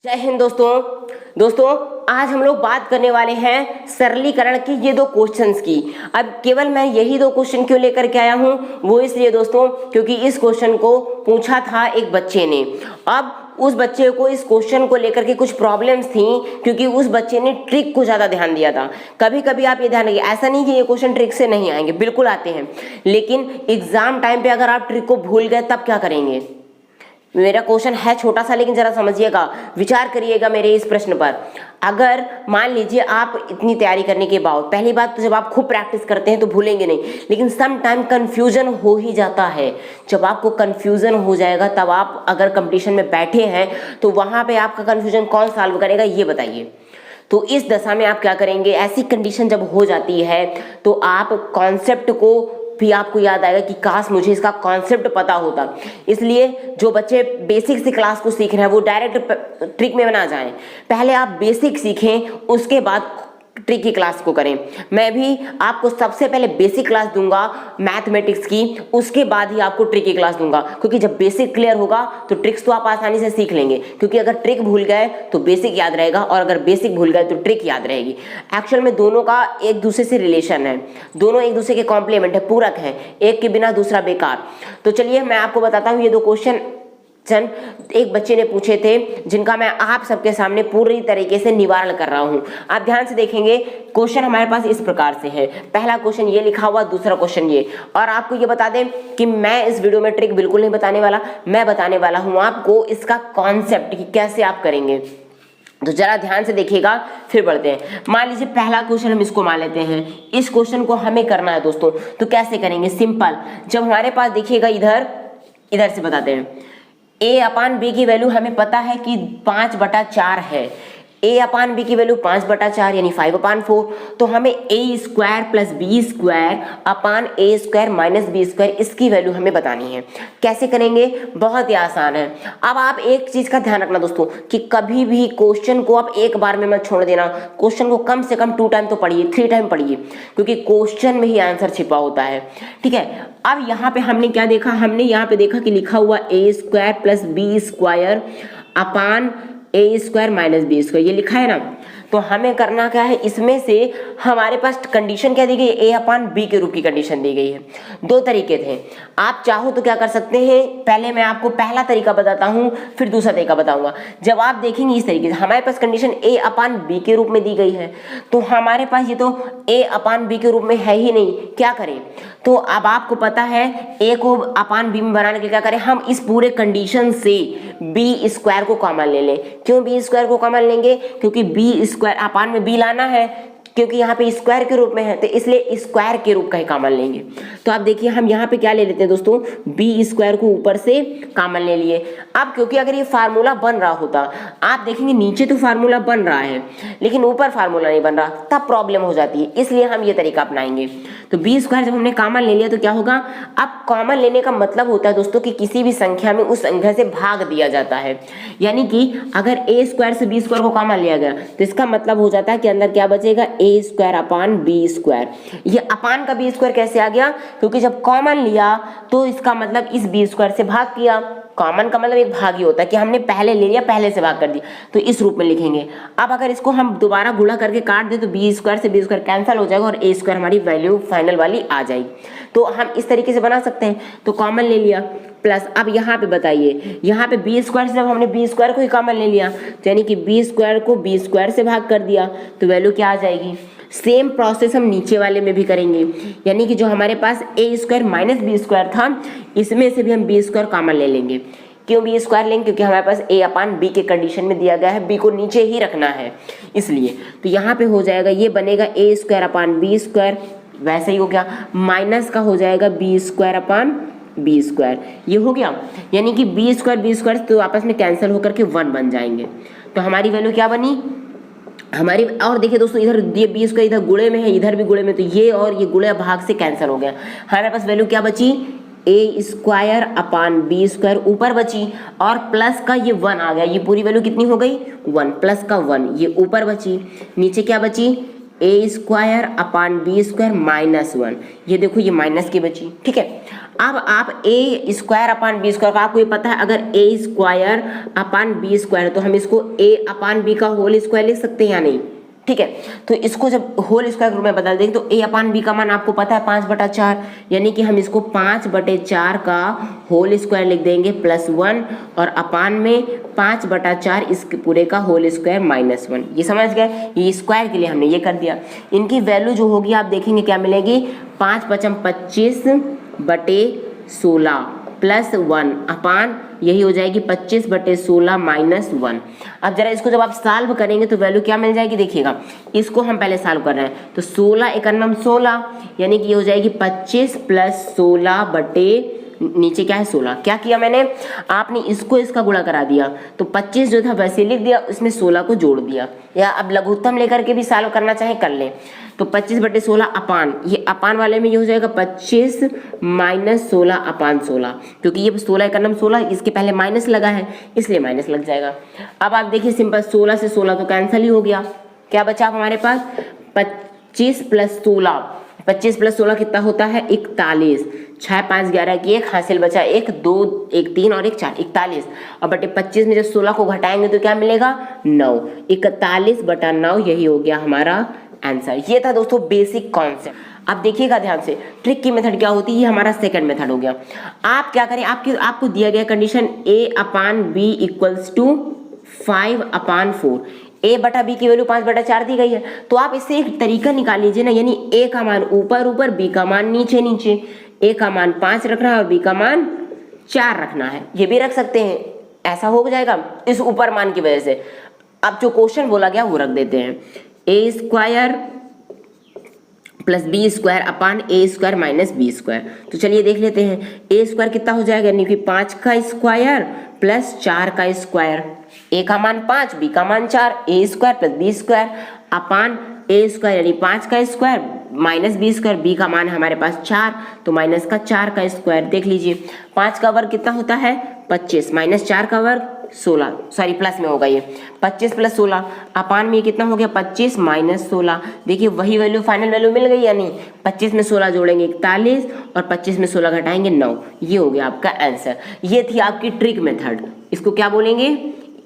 जय हिंद दोस्तों आज हम लोग बात करने वाले हैं सरलीकरण की ये दो क्वेश्चंस की। अब केवल मैं यही दो क्वेश्चन क्यों लेकर के आया हूँ, वो इसलिए दोस्तों क्योंकि इस क्वेश्चन को पूछा था एक बच्चे ने। अब उस बच्चे को इस क्वेश्चन को लेकर के कुछ प्रॉब्लम्स थी, क्योंकि उस बच्चे ने ट्रिक को ज़्यादा ध्यान दिया था। कभी कभी आप ये ध्यान रखिए, ऐसा नहीं कि ये क्वेश्चन ट्रिक से नहीं आएंगे, बिल्कुल आते हैं, लेकिन एग्जाम टाइम पे अगर आप ट्रिक को भूल गए तब क्या करेंगे। मेरा क्वेश्चन है छोटा सा, लेकिन जरा समझिएगा, विचार करिएगा मेरे इस प्रश्न पर। अगर मान लीजिए आप इतनी तैयारी करने के बाद, पहली बात तो जब आप खूब प्रैक्टिस करते हैं तो भूलेंगे नहीं, लेकिन सम टाइम कंफ्यूजन हो ही जाता है। जब आपको कंफ्यूजन हो जाएगा तब आप अगर कंपटीशन में बैठे हैं तो वहां पे आपका कंफ्यूजन कौन सॉल्व करेगा, ये बताइए। तो इस दशा में आप क्या करेंगे, ऐसी कंडीशन जब हो जाती है तो आप कॉन्सेप्ट को भी आपको याद आएगा कि काश मुझे इसका कॉन्सेप्ट पता होता। इसलिए जो बच्चे बेसिक से क्लास को सीख रहे हैं वो डायरेक्ट ट्रिक में ना जाएं, पहले आप बेसिक सीखें, उसके बाद ट्रिक की क्लास को करें। मैं भी आपको सबसे पहले बेसिक क्लास दूंगा मैथमेटिक्स की, उसके बाद ही आपको ट्रिक की क्लास दूंगा, क्योंकि जब बेसिक क्लियर होगा तो ट्रिक्स तो आप आसानी से सीख लेंगे। क्योंकि अगर ट्रिक भूल गए तो बेसिक याद रहेगा, और अगर बेसिक भूल गए तो ट्रिक याद रहेगी। एक्चुअल में दोनों का एक दूसरे से रिलेशन है, दोनों एक दूसरे के कॉम्प्लीमेंट है, पूरक है, एक के बिना दूसरा बेकार। तो चलिए मैं आपको बताता हूँ, ये दो क्वेश्चन एक बच्चे ने पूछे थे, जिनका मैं आप सबके सामने पूरी तरीके से निवारण कर रहा हूं। आप ध्यान से देखेंगे, क्वेश्चन हमारे पास इस प्रकार से है। पहला क्वेश्चन ये लिखा हुआ, दूसरा क्वेश्चन ये। और आपको ये बता दें कि मैं इस वीडियो में ट्रिक बिल्कुल नहीं बताने वाला, मैं बताने वाला हूं आपको इसका कॉन्सेप्ट कि कैसे आप करेंगे। तो जरा ध्यान से देखिएगा, फिर बढ़ते हैं। मान लीजिए पहला क्वेश्चन हम इसको मान लेते हैं, इस क्वेश्चन को हमें करना है दोस्तों। तो कैसे करेंगे, सिंपल। जब हमारे पास देखिएगा इधर से बताते हैं, a अपान बी की वैल्यू हमें पता है कि 5/4 है। a अपान बी की वैल्यू 5/4 यानी 5/4। तो हमें a² प्लस b² अपान a² माइनस b², इसकी वैल्यू हमें बतानी है। कैसे करेंगे, बहुत ही आसान है। अब आप एक चीज का ध्यान रखना दोस्तों कि कभी भी क्वेश्चन को आप एक बार में मत छोड़ देना। क्वेश्चन को कम से कम 2 टाइम तो पढ़िए, 3 टाइम पढ़िए, क्योंकि क्वेश्चन में ही आंसर छिपा होता है। ठीक है, अब यहाँ पे हमने क्या देखा, हमने यहाँ पे देखा कि लिखा हुआ a² प्लस b² अपान a² माइनस b², ये लिखा है ना। तो हमें करना क्या है, इसमें से हमारे पास कंडीशन क्या दी गई है, a अपान b के रूप की कंडीशन दी गई है। दो तरीके थे, आप चाहो तो क्या कर सकते हैं, पहले मैं आपको पहला तरीका बताता हूं, फिर दूसरा तरीका बताऊंगा। जब आप देखेंगे इस तरीके से, हमारे पास कंडीशन a अपान b के रूप में दी गई है, तो हमारे पास ये तो a अपान b के रूप में है ही नहीं, क्या करें। तो अब आपको पता है a को अपान b में बनाने के लिए क्या करें, हम इस पूरे कंडीशन से b² को कॉमन ले लें। क्यों b² को कॉमन लेंगे, क्योंकि b² अपान में b लाना है, क्योंकि यहाँ पे स्क्वायर के रूप में है, तो इसलिए स्क्वायर के रूप का ही कॉमन लेंगे। तो आप देखिए हम यहाँ पे क्या ले लेते हैं दोस्तों, b² को ऊपर से कॉमन ले लिए। अब क्योंकि अगर ये फार्मूला बन रहा होता, आप देखेंगे नीचे तो फार्मूला बन रहा है लेकिन ऊपर फार्मूला नहीं बन रहा, तब प्रॉब्लम हो जाती है, इसलिए हम ये तरीका अपनाएंगे। तो b² जब हमने कॉमन ले लिया तो क्या होगा, अब कॉमन लेने का मतलब होता है दोस्तों कि किसी भी संख्या में उस संख्या से भाग दिया जाता है। यानी कि अगर a² से b² को कॉमन लिया गया तो इसका मतलब हो जाता है कि अंदर क्या बचेगा, a² अपान b²। ये अपान का b² कैसे आ गया, क्योंकि जब कॉमन लिया तो इसका मतलब इस b² से भाग किया। कॉमन का मतलब एक भाग ही होता है कि हमने पहले ले लिया, पहले से भाग कर दिया, तो इस रूप में लिखेंगे। अब अगर इसको हम दोबारा गुणा करके काट दें तो b² से b² कैंसिल हो जाएगा और a² हमारी वैल्यू फाइनल वाली आ जाएगी। तो हम इस तरीके से बना सकते हैं। तो कॉमन ले लिया, प्लस अब यहाँ पे बताइए, यहाँ पे b² से जब हमने b² को ही कॉमन ले लिया, तो यानी कि b² को b² से भाग कर दिया, तो वैल्यू क्या आ जाएगी। सेम प्रोसेस हम नीचे वाले में भी करेंगे, यानी कि जो हमारे पास a² माइनस b² था, इसमें से भी हम b² कॉमन ले लेंगे। क्यों b² लेंगे, क्योंकि हमारे पास a अपान b के कंडीशन में दिया गया है, b को नीचे ही रखना है इसलिए। तो यहाँ पे हो जाएगा, ये बनेगा a² अपान b², वैसे ही हो गया, माइनस का हो जाएगा b² अपान b², ये हो गया। यानी कि b² तो आपस में कैंसिल होकर के 1 बन जाएंगे। तो हमारी वैल्यू क्या बनी हमारी, और देखिए दोस्तों इधर ये b² इधर गुणे में है, इधर भी गुणे में, तो ये और ये गुणे भाग से कैंसिल हो गया। हमारे पास वैल्यू क्या बची, a² अपान b² ऊपर बची, और प्लस का ये 1 आ गया, ये पूरी वैल्यू कितनी हो गई 1, प्लस का 1 ये ऊपर बची, नीचे क्या बची a² अपान b² माइनस 1, ये देखो ये माइनस की बची। ठीक है, अब आप ए स्क्वायर अपान बी स्क्वायर, आपको ये पता है अगर ए स्क्वायर अपान बी स्क्वायर तो हम इसको ए अपान बी का होल स्क्वायर लिख सकते हैं या नहीं, ठीक है। तो इसको जब होल स्क्वायर के रूप में बदल देंगे तो ए अपान बी का मान आपको पता है 5/4, यानी कि हम इसको 5/4 का होल स्क्वायर लिख देंगे +1 और अपान में 5/4 इस पूरे का होल स्क्वायर -1। ये समझ गए, ये स्क्वायर के लिए हमने ये कर दिया। इनकी वैल्यू जो होगी आप देखेंगे क्या मिलेगी, 5×5=25/16 +1 अपान यही हो जाएगी 25/16 -1। अब जरा इसको जब आप सॉल्व करेंगे तो वैल्यू क्या मिल जाएगी, देखिएगा इसको हम पहले सॉल्व कर रहे हैं तो 16 एकन्नम 16, यानी कि ये हो जाएगी 25 + 16 बटे नीचे क्या है 16। क्या किया मैंने, आपने इसको इसका गुणा करा दिया तो 25 जो था वैसे लिख दिया, उसमें 16 को जोड़ दिया, या अब लघुत्तम लेकर के भी सॉल्व करना चाहे कर लें। तो 25/16 अपान, ये अपान वाले में ये हो जाएगा 25 - 16 अपान 16, क्योंकि ये 16 एकन्नम 16 इसके पहले माइनस लगा है इसलिए माइनस लग जाएगा। अब आप देखिए सिंपल 16 से 16 तो कैंसिल ही हो गया, क्या बचा हमारे पास 25 + 16, 25 + 16 कितना होता है 41, 6 5 11 की 1 हासिल बचा 1 2 1 3 और 1 4 41, और बटे 25 में जब 16 को घटाएंगे तो क्या मिलेगा 9, 41/9 यही हो गया हमारा आंसर। ये था दोस्तों बेसिक कॉन्सेप्ट। अब देखिएगा ध्यान से, ट्रिक की मेथड क्या होती है, ये हमारा सेकंड मेथड हो गया। आप क्या करें, आपको दिया गया condition a upon b = 5/4, a बटा बी की वैल्यू 5/4 दी गई है, तो आप इससे एक तरीका निकाल लीजिए ना, यानी a का मान ऊपर ऊपर b का मान नीचे नीचे, a का मान 5 रखना है और b का मान 4 रखना है, ये भी रख सकते हैं, ऐसा हो जाएगा इस ऊपर मान की वजह से। अब जो क्वेश्चन बोला गया वो रख देते हैं, a² + b² अपान a² - b²। तो चलिए देख लेते हैं, a² कितना हो जाएगा, यानी कि 5 का स्क्वायर + 4 का स्क्वायर, a का मान 5 b का मान 4, a² + b² अपान a² यानी 5 का स्क्वायर - b², b का मान है हमारे पास 4 तो माइनस का 4 का स्क्वायर। देख लीजिए 5 का वर्ग कितना होता है 25, -4 का वर्ग 16, सॉरी प्लस में होगा ये 25 + 16 अपान में कितना हो गया 25 - 16। देखिए वही वैल्यू फाइनल वैल्यू मिल गई या नहीं, 25 में 16 जोड़ेंगे 41 और 25 में 16 घटाएंगे 9, ये हो गया आपका आंसर। ये थी आपकी ट्रिक मेथड, इसको क्या बोलेंगे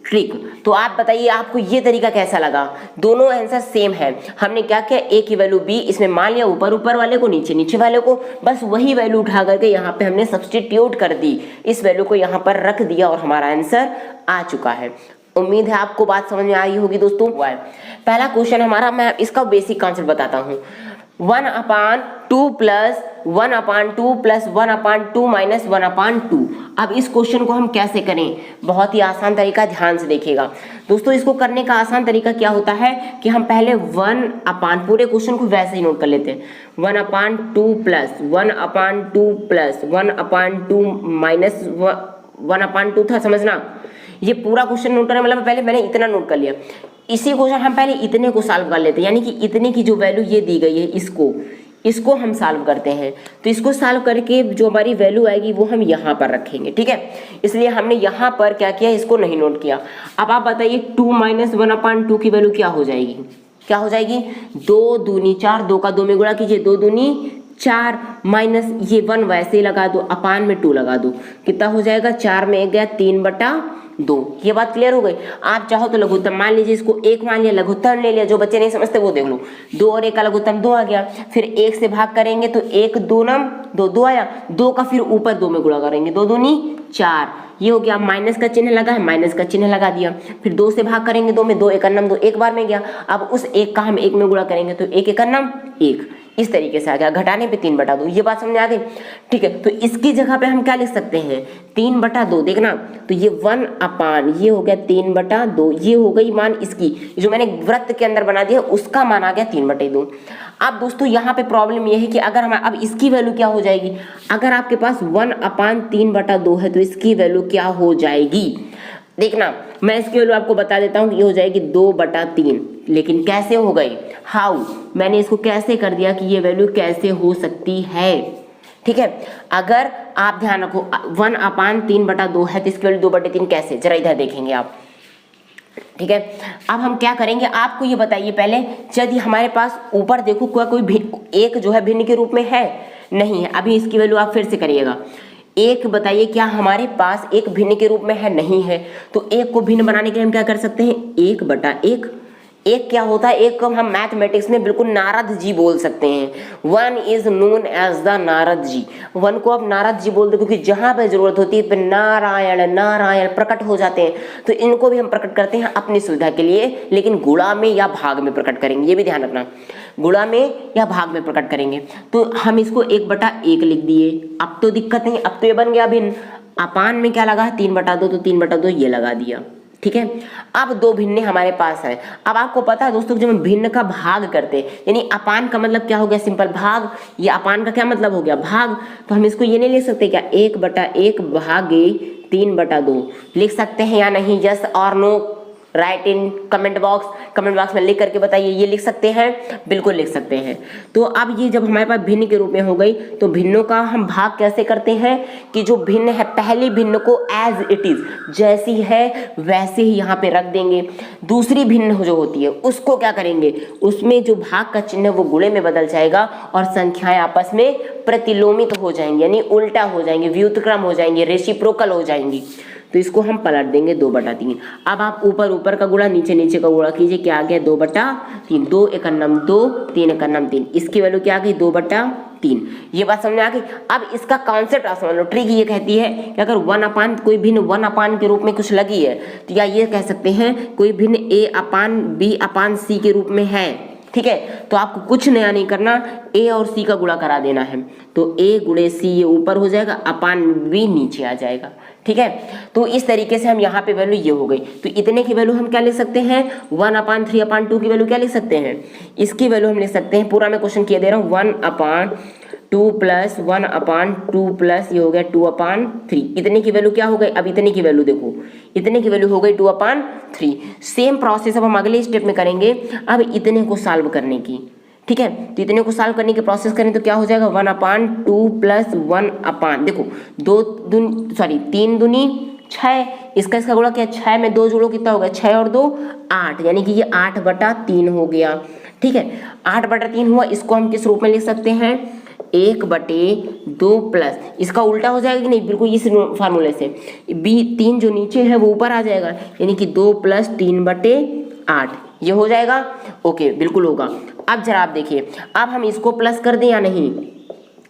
ट्रिक। तो आप बताइए आपको ये तरीका कैसा लगा, दोनों आंसर सेम है। हमने क्या किया, ए की वैल्यू बी इसमें मान लिया, ऊपर ऊपर वाले को नीचे नीचे वाले को, बस वही वैल्यू उठा करके यहाँ पे हमने सब्स्टिट्यूट कर दी, इस वैल्यू को यहाँ पर रख दिया और हमारा आंसर आ चुका है। उम्मीद है आपको बात समझ में आई होगी दोस्तों। पहला क्वेश्चन हमारा, मैं इसका बेसिक कॉन्सेप्ट बताता हूँ, 1/2 + 1/2 + 1/2 - 1/2। अब इस क्वेश्चन को हम कैसे करें, बहुत ही आसान तरीका, ध्यान से देखिएगा दोस्तों। इसको करने का आसान तरीका क्या होता है कि हम पहले 1/, पूरे क्वेश्चन को वैसे ही नोट कर लेते हैं, 1/2 + 1/2 + 1/2 - 1/2 था, समझना। ये पूरा क्वेश्चन नोट करने मतलब पहले मैंने इतना नोट कर लिया, इसी क्वेश्चन हम पहले इतने को सॉल्व कर लेते हैं, यानी कि इतने की जो वैल्यू ये दी गई है इसको हम सॉल्व करते हैं। तो इसको सॉल्व करके जो हमारी वैल्यू आएगी वो हम यहाँ पर रखेंगे, ठीक है। इसलिए हमने यहाँ पर क्या किया, इसको नहीं नोट किया। अब आप बताइए 2 - 1/2 की वैल्यू क्या हो जाएगी, क्या हो जाएगी 2 दूनी 4, 2 का 2 में गुणा कीजिए, 2 दूनी 4 माइनस ये 1 वैसे ही लगा दो, अपान में 2 लगा दो, कितना हो जाएगा 4 में 1 गया 3/2। ये बात क्लियर हो गई। आप चाहो तो लघुत्तम मान लीजिए, इसको 1 मान लिया, लघुत्तम ले लिया, जो बच्चे नहीं समझते वो देख लो, 2 और 1 का लघुत्तम 2 आ गया, फिर 1 से भाग करेंगे तो 1 दूनम 2 आया, 2 का फिर ऊपर 2 में गुणा करेंगे, 2 दूनी 4, ये हो गया, माइनस का चिन्ह लगा है, माइनस का चिन्ह लगा दिया, फिर 2 से भाग करेंगे 2 में, 2 एकन्नम 2 एक बार में गया, अब उस 1 का हम 1 में गुणा करेंगे तो 1 एकन्नम 1, इस तरीके से आ गया, घटाने पे 3/2। ये बात समझ आ गई, ठीक है। तो इसकी जगह पे हम क्या लिख सकते हैं 3/2, देखना तो ये 1/, ये हो गया 3/2, ये हो गई मान इसकी, जो मैंने वृत्त के अंदर बना दिया उसका मान आ गया 3/2। अब दोस्तों यहाँ पे प्रॉब्लम ये है कि अगर हम, अब इसकी वैल्यू क्या हो जाएगी, अगर आपके पास 1/3/2 है तो इसकी वैल्यू क्या हो जाएगी, देखना मैं इसकी वैल्यू आपको बता देता हूँ कि ये हो जाएगी 2/3। लेकिन कैसे हो गई, हाउ, मैंने इसको कैसे कर दिया कि ये वैल्यू कैसे हो सकती है, ठीक है। अगर आप ध्यान रखो 1/3/2 है तो इसकी वैल्यू 2/3 कैसे, जरा इधर देखेंगे आप, ठीक है। अब हम क्या करेंगे, आपको ये बताइए पहले, यदि हमारे पास ऊपर देखो कोई एक जो है भिन्न के रूप में है, नहीं है। अभी इसकी वैल्यू आप फिर से करिएगा। एक बताइए क्या हमारे पास एक भिन्न के रूप में है? नहीं है। तो एक को भिन्न बनाने के लिए हम क्या कर सकते हैं? 1/1। एक क्या होता है? एक को हम मैथमेटिक्स में बिल्कुल नारद जी बोल सकते हैं। One is known as the Narad ji. One को आप नारद जी बोल दो, क्योंकि जहां पर जरूरत होती है नारायण नारायण प्रकट हो जाते हैं। तो इनको भी हम प्रकट करते हैं अपनी सुविधा के लिए, लेकिन गुणा में या भाग में प्रकट करेंगे, ये भी ध्यान रखना, गुणा में या भाग में प्रकट करेंगे। तो हम इसको 1/1 लिख दिए। अब तो दिक्कत नहीं, अब तो ये बन गया भिन्न। अपान में क्या लगा? 3/2, तो 3/2 ये लगा दिया। ठीक है, अब दो भिन्ने हमारे पास है। अब आपको पता है दोस्तों, जब हम भिन्न का भाग करते हैं, यानी अपान का मतलब क्या हो गया? सिंपल भाग। ये अपान का क्या मतलब हो गया? भाग। तो हम इसको ये नहीं लिख सकते क्या? 1/1 भागे 3/2 लिख सकते हैं या नहीं? यस और no, write in comment box में लिख करके बताइए। ये लिख सकते हैं? बिल्कुल लिख सकते हैं। तो अब ये जब हमारे पास भिन्न के रूप में हो गई, तो भिन्नों का हम भाग कैसे करते हैं कि जो भिन्न है पहली भिन्न को एज इट इज, जैसी है वैसे ही यहाँ पे रख देंगे। दूसरी भिन्न जो होती है उसको क्या करेंगे? उसमें जो भाग का चिन्ह वो गुणे में बदल जाएगा और संख्याएं आपस में प्रतिलोमित हो जाएंगी, यानी उल्टा हो जाएंगे, व्युत्क्रम हो जाएंगे, रेसिप्रोकल हो जाएंगी। तो इसको हम पलट देंगे 2/3। अब आप ऊपर का गुणा नीचे का गुणा कीजिए। क्या आ गया? 2/3। 2 × 2, 3 × 3। इसकी वैल्यू क्या आ गई? 2/3। ये बात समझ में आ गई। अब इसका कॉन्सेप्ट आप समझ लो। ट्रिक ये कहती है कि अगर 1/, कोई भिन्न 1/, के रूप में कुछ लगी है, तो या ये कह सकते हैं कोई भिन्न A/B/C के रूप में है। ठीक है, तो आपको कुछ नया नहीं करना, A और C का गुणा करा देना है। तो A × C ये ऊपर हो जाएगा, B नीचे आ जाएगा। ठीक है, तो इस तरीके से हम यहाँ पे वैल्यू ये हो गई। तो इतने की वैल्यू हम क्या लिख सकते हैं? 1/3/2 की वैल्यू क्या लिख सकते हैं? इसकी वैल्यू हम लिख सकते हैं, पूरा मैं क्वेश्चन किया दे रहा हूँ, 1/2 + 1/2 प्लस ये हो गया 2/3। इतने की वैल्यू क्या हो गई? अब इतने की वैल्यू देखो, इतने की वैल्यू हो गई 2/3। सेम प्रोसेस अब हम अगले स्टेप में करेंगे। अब इतने को सॉल्व करने की, ठीक है, तो इतने को सॉल्व करने की प्रोसेस करें तो क्या हो जाएगा? 1/2 + 1/, देखो 3 दूनी 6, इसका गुणा क्या? 6 में 2 जोड़ो, कितना हो गया? 6 और 2 8, यानी कि ये 8/3 हो गया। ठीक है, 8/3 हुआ। इसको हम किस रूप में लिख सकते हैं? 1/2 प्लस, इसका उल्टा हो जाएगा कि नहीं? बिल्कुल इस फार्मूले से, 3 जो नीचे है वो ऊपर आ जाएगा, यानी कि 2 + 3/8 ये हो जाएगा। ओके, बिल्कुल होगा। अब जरा आप देखिए, अब हम इसको प्लस कर दें या नहीं?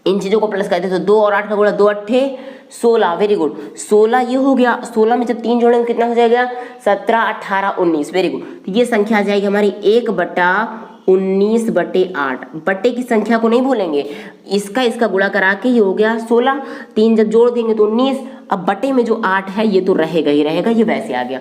इन चीज़ों को प्लस कर दें तो 2 और 8 का गुणा, 2 8 16, वेरी गुड। 16 ये हो गया। 16 में जब 3 जोड़ेंगे कितना हो जाएगा? 17 18 19, वेरी गुड। तो ये संख्या आ जाएगी हमारी 1/19/8। बट्टे की संख्या को नहीं भूलेंगे, इसका गुणा करा के ये हो गया 16। 3 जब जोड़ देंगे तो 19। अब बटे में जो 8 है ये तो रहेगा ही रहेगा, ये वैसे आ गया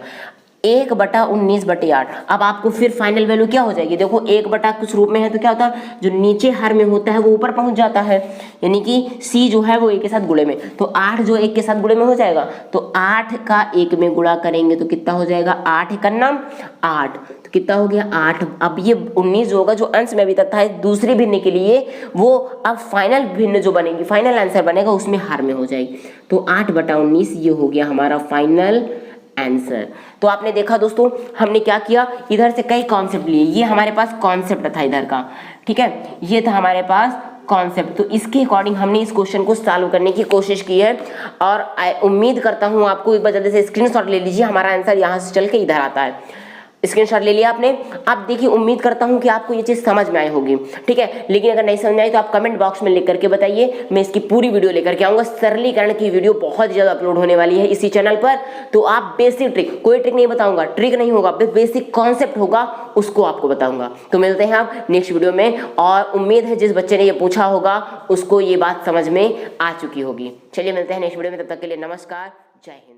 1/19/8। अब आपको फिर फाइनल वैल्यू क्या हो जाएगी? देखो 1 कुछ रूप में है तो क्या होता है? जो नीचे हर में होता है वो ऊपर पहुंच जाता है, यानी कि C जो है वो 1 के साथ गुणे में, तो 8 जो 1 के साथ गुणे में हो जाएगा, तो 8 का 1 में गुणा करेंगे तो कितना हो जाएगा? 8 × 9 8, तो कितना हो गया? 8। अब ये 19 जो होगा, जो अंश में अभी तक था दूसरी भिन्न के लिए, वो अब फाइनल भिन्न जो बनेगी, फाइनल आंसर बनेगा, उसमें हर में हो जाएगी। तो 8/19 ये हो गया हमारा फाइनल आंसर। तो आपने देखा दोस्तों, हमने क्या किया, इधर से कई कॉन्सेप्ट लिए। ये हमारे पास कॉन्सेप्ट था इधर का, ठीक है, ये था हमारे पास कॉन्सेप्ट। तो इसके अकॉर्डिंग हमने इस क्वेश्चन को सॉल्व करने की कोशिश की है, और उम्मीद करता हूँ आपको एक बार जल्दी से स्क्रीनशॉट ले लीजिए। हमारा आंसर यहाँ से चल के इधर आता है। स्क्रीनशॉट ले लिया आपने। अब देखिए, उम्मीद करता हूं कि आपको ये चीज समझ में आई होगी, ठीक है। लेकिन अगर नहीं समझ में आई तो आप कमेंट बॉक्स में लिख करके बताइए, मैं इसकी पूरी वीडियो लेकर के आऊंगा। सरलीकरण की वीडियो बहुत ज्यादा अपलोड होने वाली है इसी चैनल पर। तो आप बेसिक ट्रिक, कोई ट्रिक नहीं बताऊंगा, ट्रिक नहीं होगा, बेसिक कॉन्सेप्ट होगा, उसको आपको बताऊंगा। तो मिलते हैं आप नेक्स्ट वीडियो में, और उम्मीद है जिस बच्चे ने ये पूछा होगा उसको ये बात समझ में आ चुकी होगी। चलिए मिलते हैं नेक्स्ट वीडियो में, तब तक के लिए नमस्कार, जय हिंद।